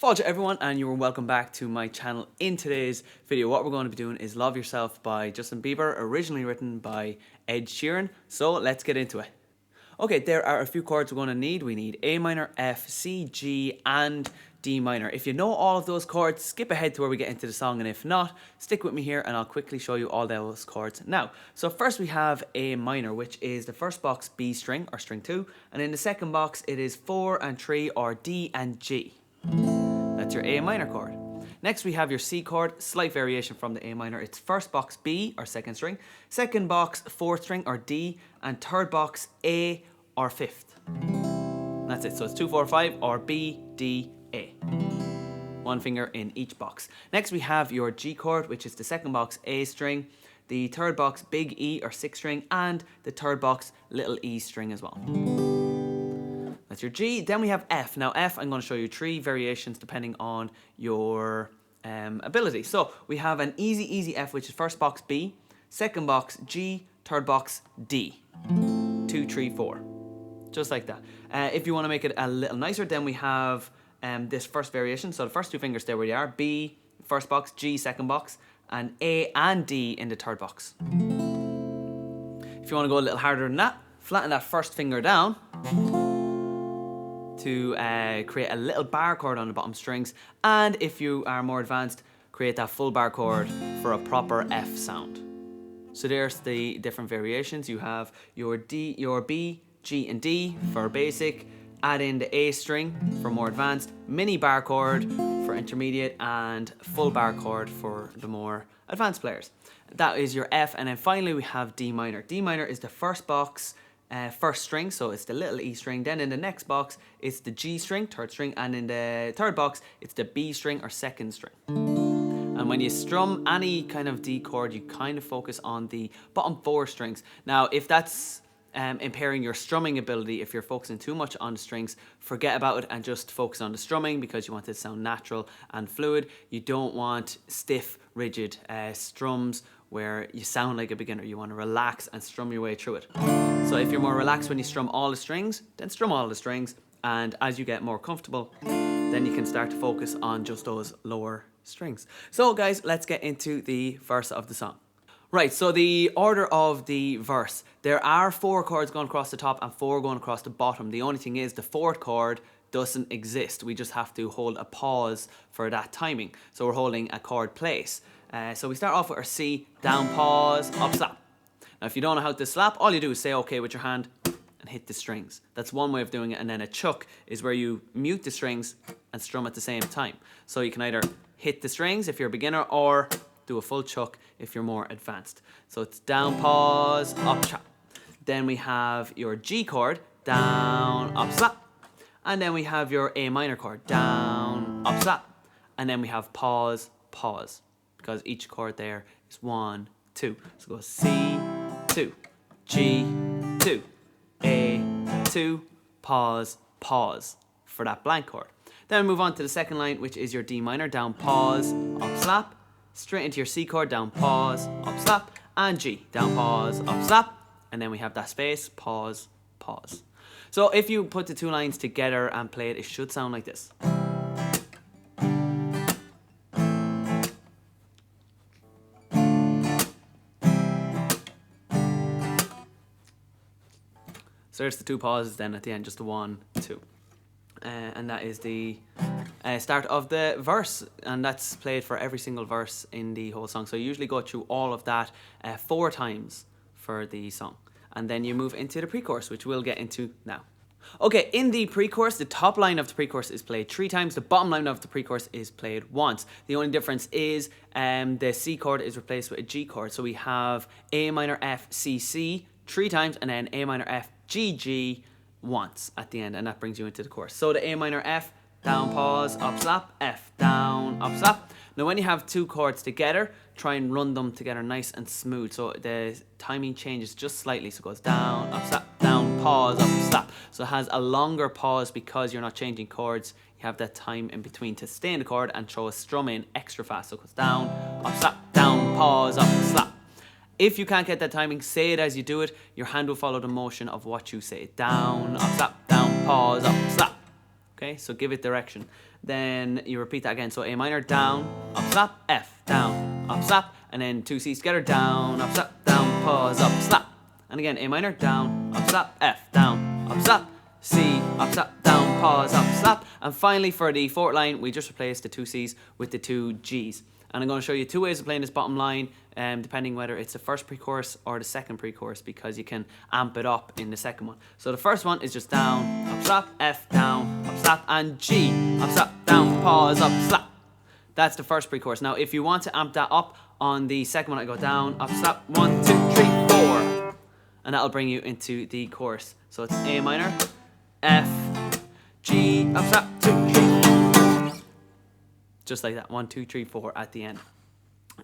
Bonjour everyone, and you're welcome back to my channel. In today's video, what we're going to be doing is Love Yourself by Justin Bieber, originally written by Ed Sheeran. So let's get into it. Okay, there are a few chords we're going to need. We need A minor, F, C, G, and D minor. If you know all of those chords, skip ahead to where we get into the song, and if not, stick with me here and I'll quickly show you all those chords now. So first we have A minor, which is the first box B string, or string 2, and in the second box it is 4 and 3, or D and G. That's your A minor chord. Next we have your C chord, slight variation from the A minor. It's first box B, or second string, second box 4th string, or D, and third box A, or 5th. That's it. So it's 2, 4, 5, or B, D, A. One finger in each box. Next we have your G chord, which is the second box A string, the third box big E, or 6th string, and the third box little E string as well. That's your G. Then we have F. Now F, I'm going to show you 3 variations depending on your ability. So we have an easy F, which is first box B, second box G, third box D. 2, 3, 4. Just like that. If you want to make it a little nicer, then we have this first variation. So the first 2 fingers, there where they are. B, first box, G, second box, and A and D in the third box. If you want to go a little harder than that, flatten that first finger down to create a little bar chord on the bottom strings, and if you are more advanced, create that full bar chord for a proper F sound. So there's the different variations. You have your D, your B, G and D for basic, add in the A string for more advanced, mini bar chord for intermediate, and full bar chord for the more advanced players. That is your F, and then finally we have D minor. D minor is the first box first string, so it's the little E string. Then in the next box it's the G string, third string, and in the third box it's the B string, or second string. And when you strum any kind of D chord, you kind of focus on the bottom 4 strings. Now if that's impairing your strumming ability, if you're focusing too much on the strings, forget about it and just focus on the strumming, because you want it to sound natural and fluid. You don't want stiff, rigid strums where you sound like a beginner. You want to relax and strum your way through it. So if you're more relaxed when you strum all the strings, then strum all the strings, and as you get more comfortable, then you can start to focus on just those lower strings. So guys, let's get into the verse of the song. Right, so the order of the verse. There are 4 chords going across the top and 4 going across the bottom. The only thing is the 4th chord doesn't exist. We just have to hold a pause for that timing. So we're holding a chord place. So we start off with our C, down, pause, up, slap. Now if you don't know how to slap, all you do is say okay with your hand and hit the strings. That's one way of doing it. And then a chuck is where you mute the strings and strum at the same time. So you can either hit the strings if you're a beginner, or do a full chuck if you're more advanced. So it's down, pause, up, chop. Then we have your G chord, down, up, slap. And then we have your A minor chord, down, up, slap. And then we have pause, pause, because each chord there is 1, 2. So it goes C, 2, G, 2, A, 2, pause, pause for that blank chord. Then we move on to the second line, which is your D minor, down, pause, up, slap. Straight into your C chord, down, pause, up, slap. And G, down, pause, up, slap. And then we have that space, pause, pause. So if you put the 2 lines together and play it, it should sound like this. So there's the 2 pauses, then at the end just a 1, 2. And that is the start of the verse, and that's played for every single verse in the whole song. So you usually go through all of that 4 times for the song, and then you move into the pre-chorus, which we'll get into now. Okay, in the pre-chorus, the top line of the pre-chorus is played 3 times, the bottom line of the pre-chorus is played once. The only difference is the C chord is replaced with a G chord. So we have A minor, F, C, C 3 times, and then A minor, F, G, G once at the end, and that brings you into the chorus. So the A minor, F, down, pause, up, slap, F, down, up, slap. Now when you have 2 chords together, try and run them together nice and smooth, so the timing changes just slightly. So it goes down, up, slap, down, pause, up, slap. So it has a longer pause because you're not changing chords. You have that time in between to stay in the chord and throw a strum in extra fast. So it goes down, up, slap, down, pause, up, slap. If you can't get that timing, say it as you do it. Your hand will follow the motion of what you say. Down, up, slap, down, pause, up, slap. Okay, so give it direction. Then you repeat that again. So A minor, down, up, slap, F, down, up, slap, and then 2 C's together, down, up, slap, down, pause, up, slap. And again, A minor, down, up, slap, F, down, up, slap, C, up, slap, down, pause, up, slap. And finally for the fourth line, we just replace the 2 C's with the 2 G's. And I'm going to show you 2 ways of playing this bottom line, depending whether it's the first pre-chorus or the second pre-chorus, because you can amp it up in the second one. So the first one is just down, up, slap, F, down, up, slap, and G, up, slap, down, pause, up, slap. That's the first pre-chorus. Now, if you want to amp that up on the second one, I go down, up, slap, 1, 2, 3, 4. And that'll bring you into the chorus. So it's A minor, F, G, up, slap, 2, 3. Just like that, 1, 2, 3, 4 at the end.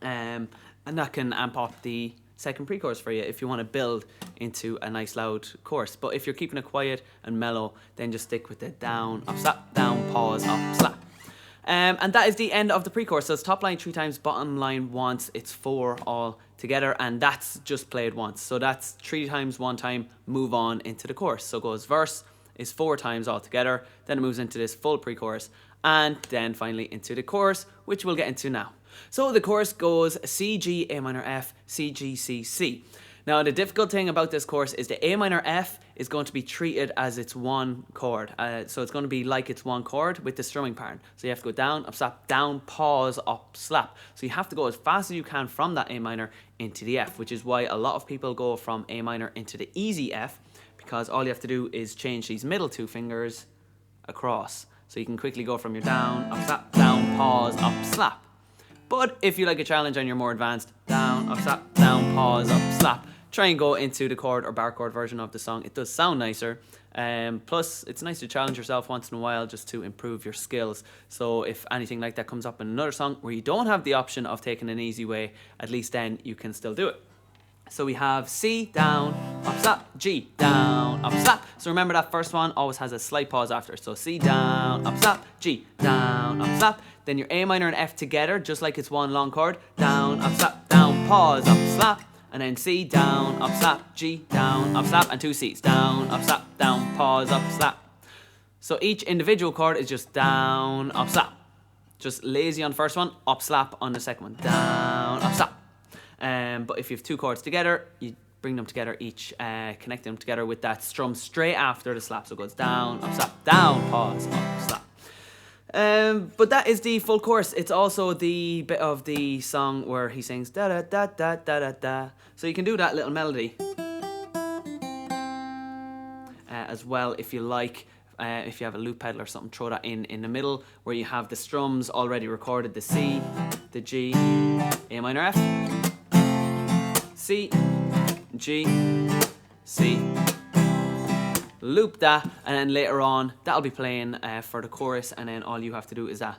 And that can amp up the second pre-chorus for you if you want to build into a nice loud chorus. But if you're keeping it quiet and mellow, then just stick with the down, up, slap, down, pause, up, slap. And that is the end of the pre-chorus. So it's top line 3 times, bottom line once. It's 4 all together, and that's just played once. So that's 3 times, 1 time, move on into the chorus. So it goes verse is 4 times all together, then it moves into this full pre-chorus, and then finally into the chorus, which we'll get into now. So the chorus goes C, G, A minor, F, C, G, C, C. Now the difficult thing about this chorus is the A minor F is going to be treated as its one chord. So it's going to be like it's one chord with the strumming pattern. So you have to go down, up, slap, down, pause, up, slap. So you have to go as fast as you can from that A minor into the F, which is why a lot of people go from A minor into the easy F, because all you have to do is change these middle 2 fingers across. So you can quickly go from your down, up, slap, down, pause, up, slap. But if you like a challenge and you're more advanced, down, up, slap, down, pause, up, slap. Try and go into the chord or bar chord version of the song. It does sound nicer. Plus, it's nice to challenge yourself once in a while just to improve your skills. So if anything like that comes up in another song where you don't have the option of taking an easy way, at least then you can still do it. So we have C, down, up, slap, G, down, up, slap. So remember that first one always has a slight pause after. So C, down, up, slap, G, down, up, slap. Then your A minor and F together, just like it's one long chord. Down, up, slap, down, pause, up, slap. And then C, down, up, slap, G, down, up, slap, and 2 C's. Down, up, slap, down, pause, up, slap. So each individual chord is just down, up, slap. Just lazy on the first one, up, slap on the second one. Down, up, slap. But if you have 2 chords together, you bring them together each, connect them together with that strum straight after the slap. So it goes down, up, slap, down, pause, up, slap. But that is the full chorus. It's also the bit of the song where he sings da da da da da da da. So you can do that little melody as well if you like. If you have a loop pedal or something, throw that in the middle where you have the strums already recorded: the C, the G, A minor, F, C, G, C. Loop that, and then later on that'll be playing for the chorus, and then all you have to do is that.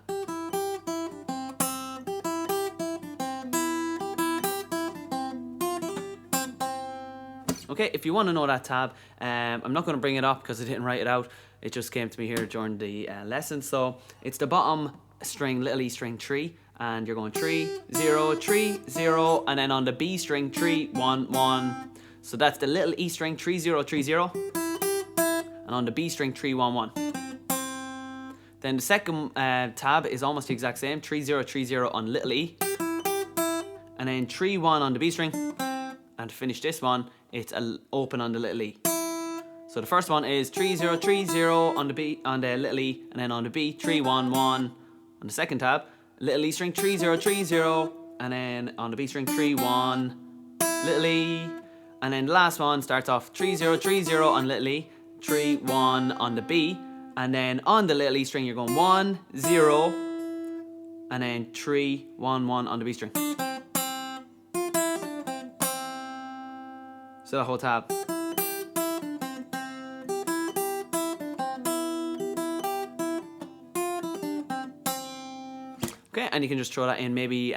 Okay, if you want to know that tab, I'm not going to bring it up because I didn't write it out. It just came to me here during the lesson. So it's the bottom string, little E string 3, and you're going 3, 0, 3, 0, and then on the B string 3, 1, 1. So that's the little E string 3, 0, 3, 0. And on the B string 3, 1, 1. Then the second tab is almost the exact same: 3, 0, 3, 0 on little E, and then 3, 1 on the B string. And to finish this one, it's open on the little E. So the first one is 3, 0, 3, 0 on the B, on the little E, and then on the B 3, 1, 1. On the second tab, little E string 3, 0, 3, 0, and then on the B string 3, 1, little E, and then the last one starts off 3, 0, 3, 0 on little E, 3, 1 on the B, and then on the little E string you're going 1, 0, and then 3, 1, 1 on the B string. So the whole tab. Okay, and you can just throw that in, maybe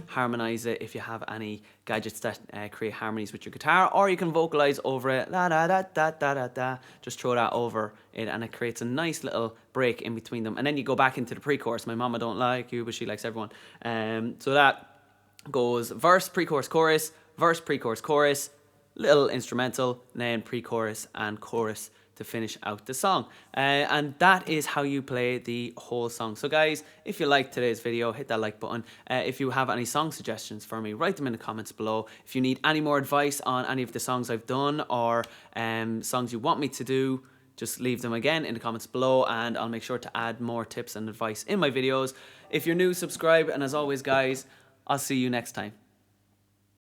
harmonize it if you have any gadgets that create harmonies with your guitar, or you can vocalize over it, la da da da da da da. Just throw that over it, and it creates a nice little break in between them. And then you go back into the pre-chorus. My mama don't like you, but she likes everyone. So that goes verse, pre-chorus, chorus, verse, pre-chorus, chorus, little instrumental, and then pre-chorus and chorus to finish out the song. And that is how you play the whole song. So guys, if you liked today's video, hit that like button. If you have any song suggestions for me, write them in the comments below. If you need any more advice on any of the songs I've done, or songs you want me to do, just leave them again in the comments below, and I'll make sure to add more tips and advice in my videos. If you're new, subscribe, and as always guys, I'll see you next time.